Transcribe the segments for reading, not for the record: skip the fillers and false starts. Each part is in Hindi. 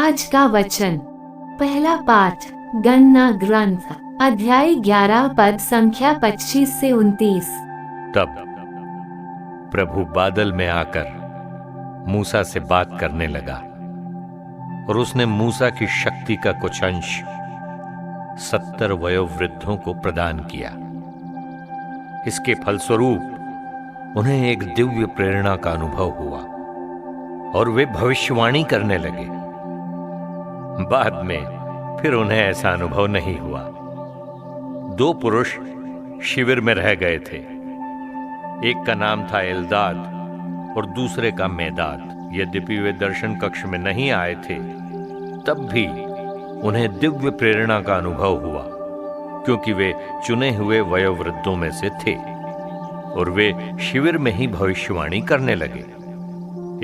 आज का वचन, पहला पाठ गणना ग्रंथ, अध्याय 11 पद संख्या 25 से 29। तब प्रभु बादल में आकर मूसा से बात करने लगा और उसने मूसा की शक्ति का कुछ अंश 70 वयोवृद्धों को प्रदान किया। इसके फलस्वरूप उन्हें एक दिव्य प्रेरणा का अनुभव हुआ और वे भविष्यवाणी करने लगे। बाद में फिर उन्हें ऐसा अनुभव नहीं हुआ। 2 पुरुष शिविर में रह गए थे। एक का नाम था एल्दाद और दूसरे का मेदाद। यद्यपि वे दर्शन कक्ष में नहीं आए थे, तब भी उन्हें दिव्य प्रेरणा का अनुभव हुआ, क्योंकि वे चुने हुए वयोवृद्धों में से थे और वे शिविर में ही भविष्यवाणी करने लगे।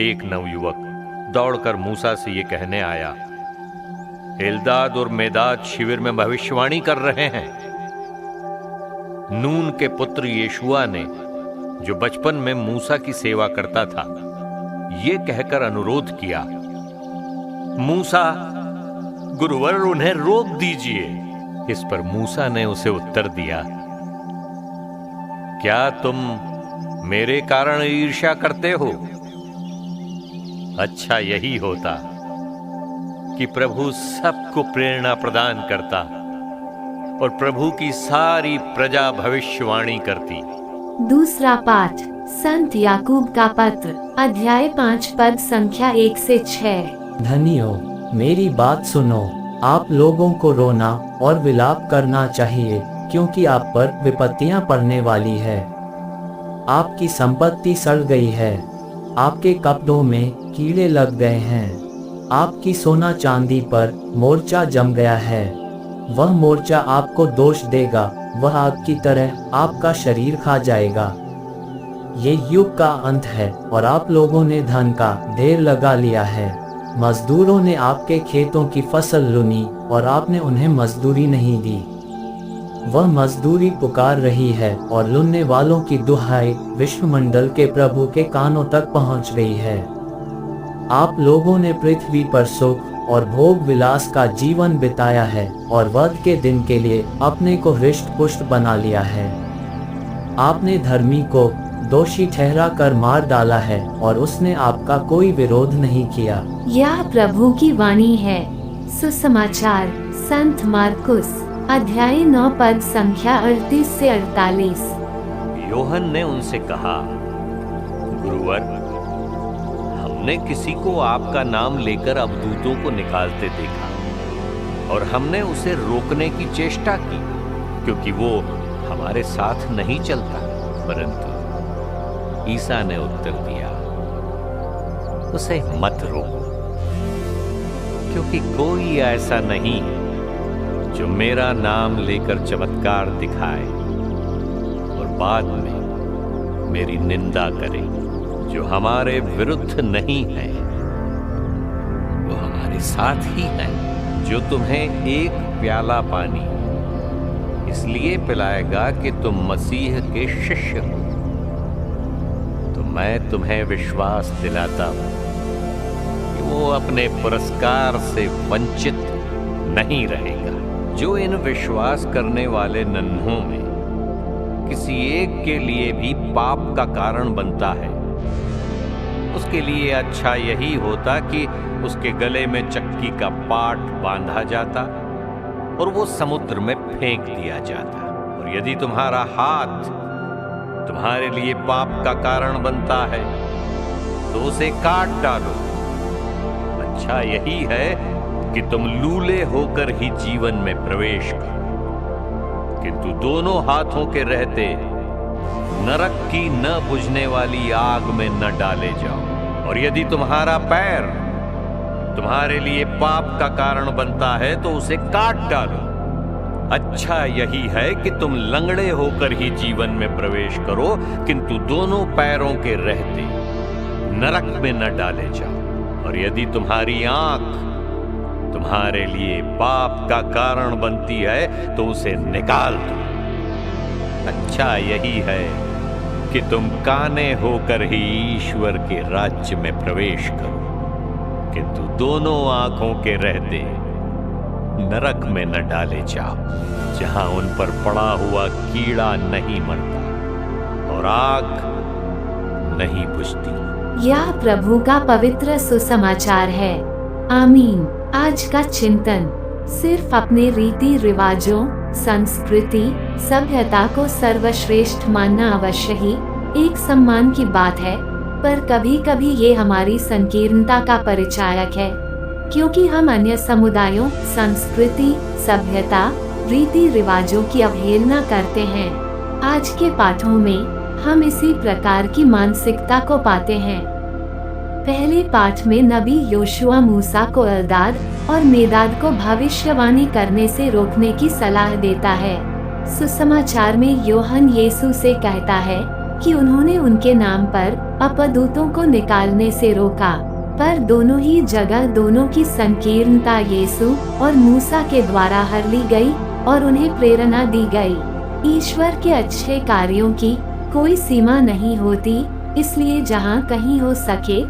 एक नवयुवक दौड़कर मूसा से ये कहने आया, एल्दाद और मेदाद शिविर में भविष्यवाणी कर रहे हैं। नून के पुत्र यीशुआ ने, जो बचपन में मूसा की सेवा करता था, ये कहकर अनुरोध किया, मूसा गुरुवर, उन्हें रोक दीजिए। इस पर मूसा ने उसे उत्तर दिया, क्या तुम मेरे कारण ईर्ष्या करते हो? अच्छा यही होता कि प्रभु सबको प्रेरणा प्रदान करता और प्रभु की सारी प्रजा भविष्यवाणी करती। दूसरा पाठ संत याकूब का पत्र, अध्याय 5 पद संख्या 1 से 6। धनियो, मेरी बात सुनो। आप लोगों को रोना और विलाप करना चाहिए, क्योंकि आप पर विपत्तियां पड़ने वाली है। आपकी संपत्ति सड़ गई है, आपके कपड़ों में कीड़े लग गए हैं, आपकी सोना चांदी पर मोर्चा जम गया है। वह मोर्चा आपको दोष देगा, वह आग की तरह आपका शरीर खा जाएगा। ये युग का अंत है और आप लोगों ने धन का ढेर लगा लिया है। मजदूरों ने आपके खेतों की फसल लुनी और आपने उन्हें मजदूरी नहीं दी। वह मजदूरी पुकार रही है और लुनने वालों की दुहाई विश्वमंडल के प्रभु के कानों तक पहुंच गई है। आप लोगों ने पृथ्वी पर सुख और भोग विलास का जीवन बिताया है और वध के दिन के लिए अपने को हृष्ट पुष्ट बना लिया है। आपने धर्मी को दोषी ठहरा कर मार डाला है और उसने आपका कोई विरोध नहीं किया। यह प्रभु की वाणी है। सुसमाचार संत मार्कुस, अध्याय 9 पद संख्या 38 से 48। योहन ने उनसे कहा, गुरुवर, हमने किसी को आपका नाम लेकर अवधूतों को निकालते देखा और हमने उसे रोकने की चेष्टा की, क्योंकि वो हमारे साथ नहीं चलता। परंतु ईसा ने उत्तर दिया, उसे मत रोको, क्योंकि कोई ऐसा नहीं जो मेरा नाम लेकर चमत्कार दिखाए और बाद में मेरी निंदा करे। जो हमारे विरुद्ध नहीं है, वो हमारे साथ ही है। जो तुम्हें एक प्याला पानी इसलिए पिलाएगा कि तुम मसीह के शिष्य हो, तो मैं तुम्हें विश्वास दिलाता हूं कि वो अपने पुरस्कार से वंचित नहीं रहेगा। जो इन विश्वास करने वाले नन्हों में किसी एक के लिए भी पाप का कारण बनता है, उसके लिए अच्छा यही होता कि उसके गले में चक्की का पाट बांधा जाता और वो समुद्र में फेंक दिया जाता। और यदि तुम्हारा हाथ तुम्हारे लिए पाप का कारण बनता है, तो उसे काट डालो। अच्छा यही है कि तुम लूले होकर ही जीवन में प्रवेश करो, किंतु दोनों हाथों के रहते नरक की न बुझने वाली आग में न डाले जाओ। और यदि तुम्हारा पैर तुम्हारे लिए पाप का कारण बनता है, तो उसे काट डालो। अच्छा यही है कि तुम लंगड़े होकर ही जीवन में प्रवेश करो, किंतु दोनों पैरों के रहते नरक में न डाले जाओ। और यदि तुम्हारी आंख तुम्हारे लिए पाप का कारण बनती है, तो उसे निकाल दो। अच्छा यही है कि तुम काने होकर ही ईश्वर के राज्य में प्रवेश करो। किंतु दोनों आंखों के रहते नरक में न डाले जाओ, जहां उन पर पड़ा हुआ कीड़ा नहीं मरता और आग नहीं बुझती। यह प्रभु का पवित्र सुसमाचार है। आमीन। आज का चिंतन, सिर्फ अपने रीति रिवाजों, संस्कृति, सभ्यता को सर्वश्रेष्ठ मानना अवश्य ही एक सम्मान की बात है, पर कभी कभी ये हमारी संकीर्णता का परिचायक है, क्योंकि हम अन्य समुदायों, संस्कृति, सभ्यता, रीति रिवाजों की अवहेलना करते हैं। आज के पाठों में हम इसी प्रकार की मानसिकता को पाते हैं। पहले पाठ में नबी योशुआ मूसा को एल्दाद और मेदाद को भविष्यवाणी करने से रोकने की सलाह देता है। सुसमाचार में यूहन्ना यीशु से कहता है कि उन्होंने उनके नाम पर अपदूतों को निकालने से रोका, पर दोनों ही जगह दोनों की संकीर्णता यीशु और मूसा के द्वारा हर ली गई और उन्हें प्रेरणा दी गई। ईश्वर के अच्छे कार्यों की कोई सीमा नहीं होती, इसलिए जहाँ कहीं हो सके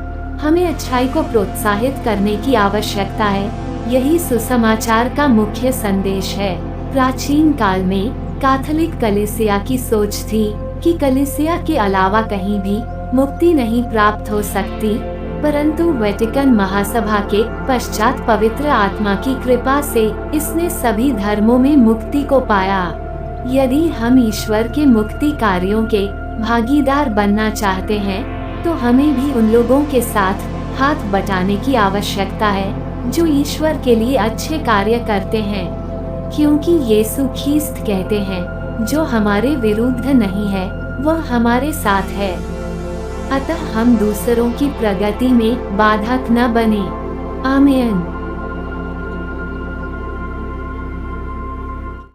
हमें अच्छाई को प्रोत्साहित करने की आवश्यकता है। यही सुसमाचार का मुख्य संदेश है। प्राचीन काल में कैथोलिक कलीसिया की सोच थी कि कलीसिया के अलावा कहीं भी मुक्ति नहीं प्राप्त हो सकती, परंतु वेटिकन महासभा के पश्चात पवित्र आत्मा की कृपा से इसने सभी धर्मों में मुक्ति को पाया। यदि हम ईश्वर के मुक्ति कार्यों के भागीदार बनना चाहते हैं, तो हमें भी उन लोगों के साथ हाथ बटाने की आवश्यकता है जो ईश्वर के लिए अच्छे कार्य करते हैं, क्योंकि यीशु ख्रीस्त कहते हैं, जो हमारे विरुद्ध नहीं है वह हमारे साथ है। अतः हम दूसरों की प्रगति में बाधक न बने। आमीन।